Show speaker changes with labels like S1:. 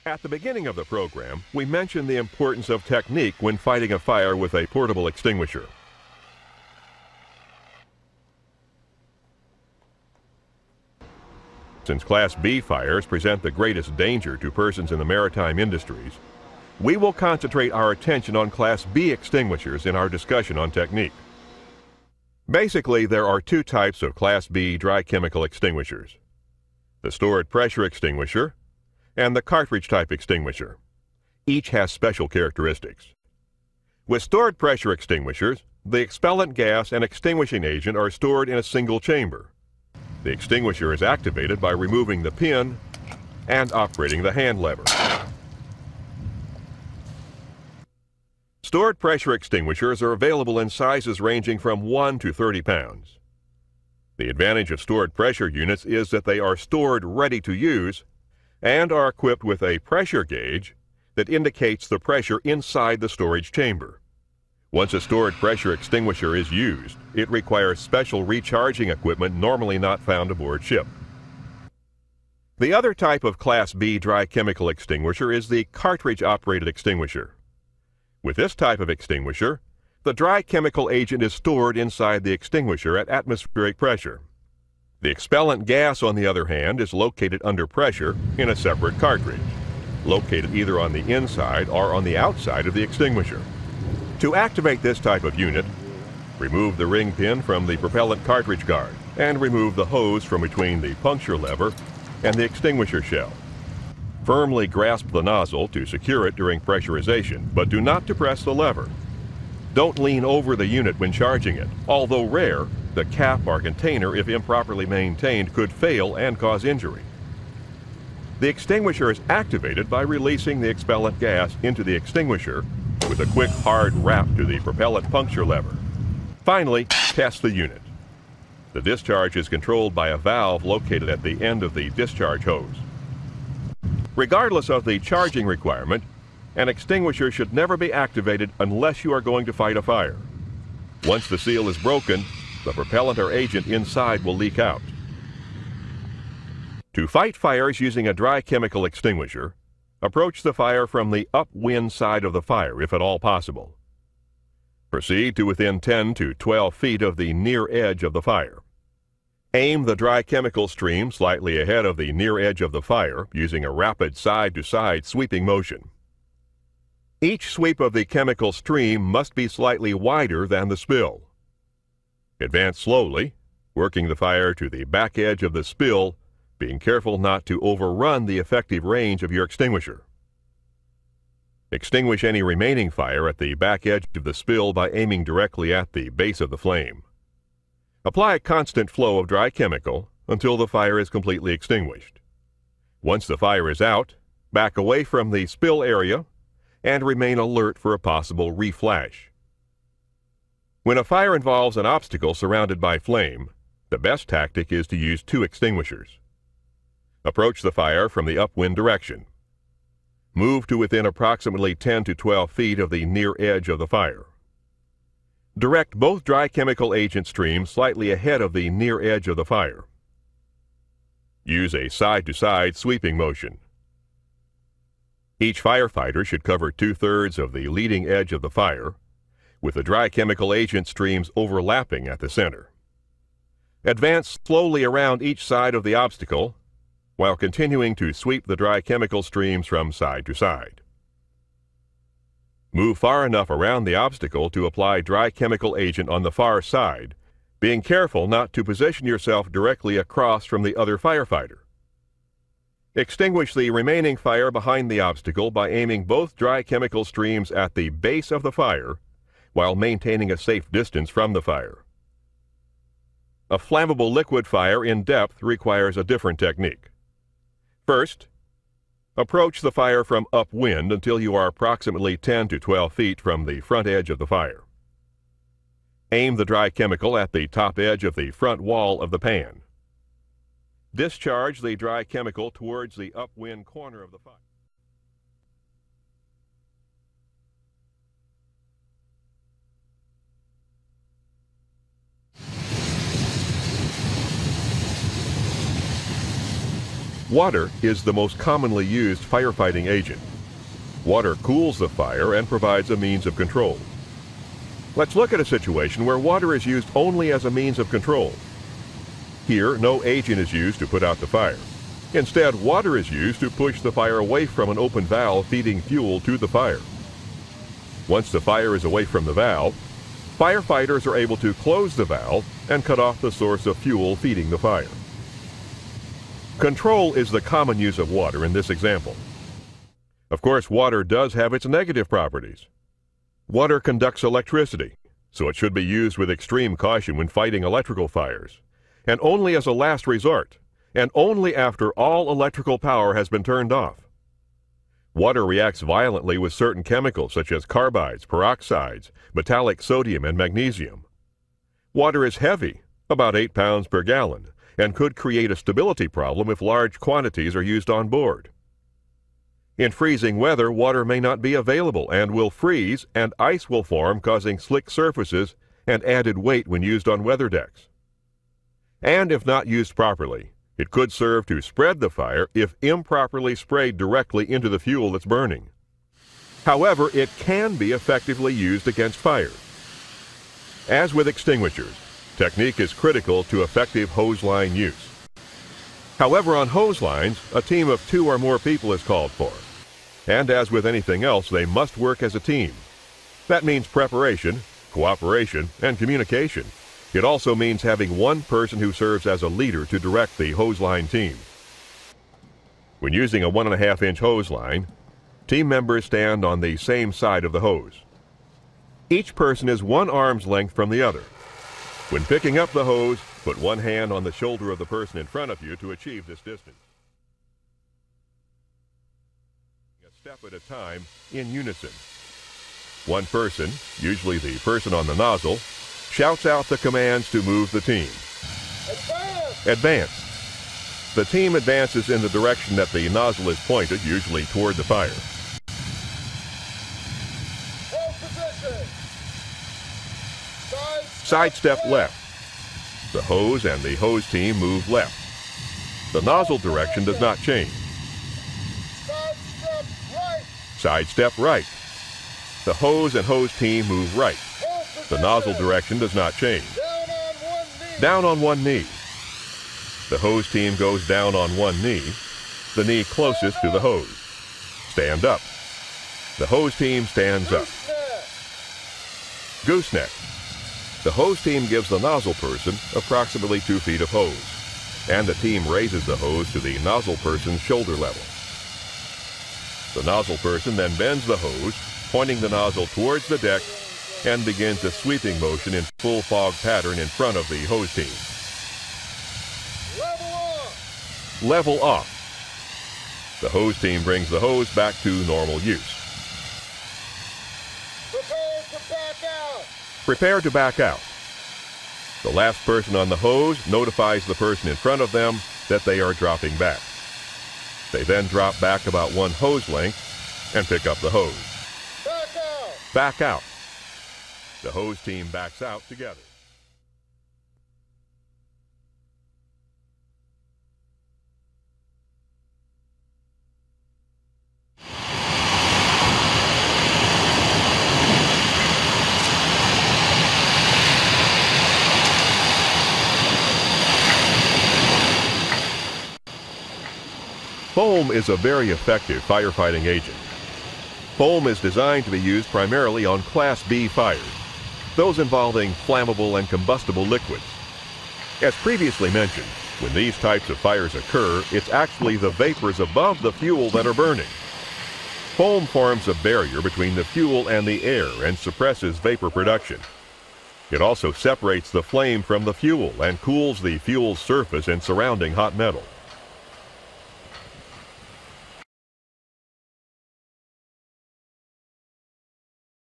S1: At the beginning of the program, we mentioned the importance of technique when fighting a fire with a portable extinguisher. Since Class B fires present the greatest danger to persons in the maritime industries, we will concentrate our attention on Class B extinguishers in our discussion on technique. Basically, there are two types of Class B dry chemical extinguishers: the stored pressure extinguisher and the cartridge type extinguisher. Each has special characteristics. With stored pressure extinguishers, the expellent gas and extinguishing agent are stored in a single chamber. The extinguisher is activated by removing the pin and operating the hand lever. Stored pressure extinguishers are available in sizes ranging from 1 to 30 pounds. The advantage of stored pressure units is that they are stored ready to use and are equipped with a pressure gauge that indicates the pressure inside the storage chamber. Once a stored pressure extinguisher is used, it requires special recharging equipment normally not found aboard ship. The other type of Class B dry chemical extinguisher is the cartridge-operated extinguisher. With this type of extinguisher, the dry chemical agent is stored inside the extinguisher at atmospheric pressure. The expellent gas, on the other hand, is located under pressure in a separate cartridge, located either on the inside or on the outside of the extinguisher. To activate this type of unit, remove the ring pin from the propellant cartridge guard and remove the hose from between the puncture lever and the extinguisher shell. Firmly grasp the nozzle to secure it during pressurization, but do not depress the lever. Don't lean over the unit when charging it. Although rare, the cap or container, if improperly maintained, could fail and cause injury. The extinguisher is activated by releasing the expellent gas into the extinguisher with a quick hard rap to the propellant puncture lever. Finally, test the unit. The discharge is controlled by a valve located at the end of the discharge hose. Regardless of the charging requirement, an extinguisher should never be activated unless you are going to fight a fire. Once the seal is broken, the propellant or agent inside will leak out. To fight fires using a dry chemical extinguisher, approach the fire from the upwind side of the fire if at all possible. Proceed to within 10 to 12 feet of the near edge of the fire. Aim the dry chemical stream slightly ahead of the near edge of the fire using a rapid side-to-side sweeping motion. Each sweep of the chemical stream must be slightly wider than the spill. Advance slowly, working the fire to the back edge of the spill, being careful not to overrun the effective range of your extinguisher. Extinguish any remaining fire at the back edge of the spill by aiming directly at the base of the flame. Apply a constant flow of dry chemical until the fire is completely extinguished. Once the fire is out, back away from the spill area and remain alert for a possible reflash. When a fire involves an obstacle surrounded by flame, the best tactic is to use two extinguishers. Approach the fire from the upwind direction. Move to within approximately 10 to 12 feet of the near edge of the fire. Direct both dry chemical agent streams slightly ahead of the near edge of the fire. Use a side-to-side sweeping motion. Each firefighter should cover 2/3 of the leading edge of the fire, with the dry chemical agent streams overlapping at the center. Advance slowly around each side of the obstacle, while continuing to sweep the dry chemical streams from side to side. Move far enough around the obstacle to apply dry chemical agent on the far side, being careful not to position yourself directly across from the other firefighter. Extinguish the remaining fire behind the obstacle by aiming both dry chemical streams at the base of the fire while maintaining a safe distance from the fire. A flammable liquid fire in depth requires a different technique. First, approach the fire from upwind until you are approximately 10 to 12 feet from the front edge of the fire. Aim the dry chemical at the top edge of the front wall of the pan. Discharge the dry chemical towards the upwind corner of the fire. Water is the most commonly used firefighting agent. Water cools the fire and provides a means of control. Let's look at a situation where water is used only as a means of control. Here, no agent is used to put out the fire. Instead, water is used to push the fire away from an open valve feeding fuel to the fire. Once the fire is away from the valve, firefighters are able to close the valve and cut off the source of fuel feeding the fire. Control is the common use of water in this example. Of course, water does have its negative properties. Water conducts electricity, so it should be used with extreme caution when fighting electrical fires, and only as a last resort, and only after all electrical power has been turned off. Water reacts violently with certain chemicals such as carbides, peroxides, metallic sodium, and magnesium. Water is heavy, about 8 pounds per gallon, and could create a stability problem if large quantities are used on board. In freezing weather, water may not be available and will freeze, and ice will form, causing slick surfaces and added weight when used on weather decks. And if not used properly, it could serve to spread the fire if improperly sprayed directly into the fuel that's burning. However, it can be effectively used against fires. As with extinguishers, technique is critical to effective hose line use. However, on hose lines, a team of 2 or more people is called for. And as with anything else, they must work as a team. That means preparation, cooperation, and communication. It also means having one person who serves as a leader to direct the hose line team. When using a 1.5-inch hose line, team members stand on the same side of the hose. Each person is 1 arm's length from the other. When picking up the hose, put one hand on the shoulder of the person in front of you to achieve this distance. A step at a time in unison. One person, usually the person on the nozzle, shouts out the commands to move the team. Advance! Advance. The team advances in the direction that the nozzle is pointed, usually toward the fire. Hold position. Sidestep left. The hose and the hose team move left. The nozzle direction does not change. Sidestep right. Sidestep right. The hose and hose team move right. The nozzle direction does not change. Down on one knee. The hose team goes down on one knee, the knee closest to the hose. Stand up. The hose team stands up. Gooseneck. The hose team gives the nozzle person approximately 2 feet of hose, and the team raises the hose to the nozzle person's shoulder level. The nozzle person then bends the hose, pointing the nozzle towards the deck, and begins a sweeping motion in full fog pattern in front of the hose team. Level off! Level off. The hose team brings the hose back to normal use. Prepare to back out! Prepare to back out. The last person on the hose notifies the person in front of them that they are dropping back. They then drop back about 1 hose length and pick up the hose. Back out! Back out. The hose team backs out together. Foam is a very effective firefighting agent. Foam is designed to be used primarily on Class B fires, those involving flammable and combustible liquids. As previously mentioned, when these types of fires occur, it's actually the vapors above the fuel that are burning. Foam forms a barrier between the fuel and the air and suppresses vapor production. It also separates the flame from the fuel and cools the fuel's surface and surrounding hot metal.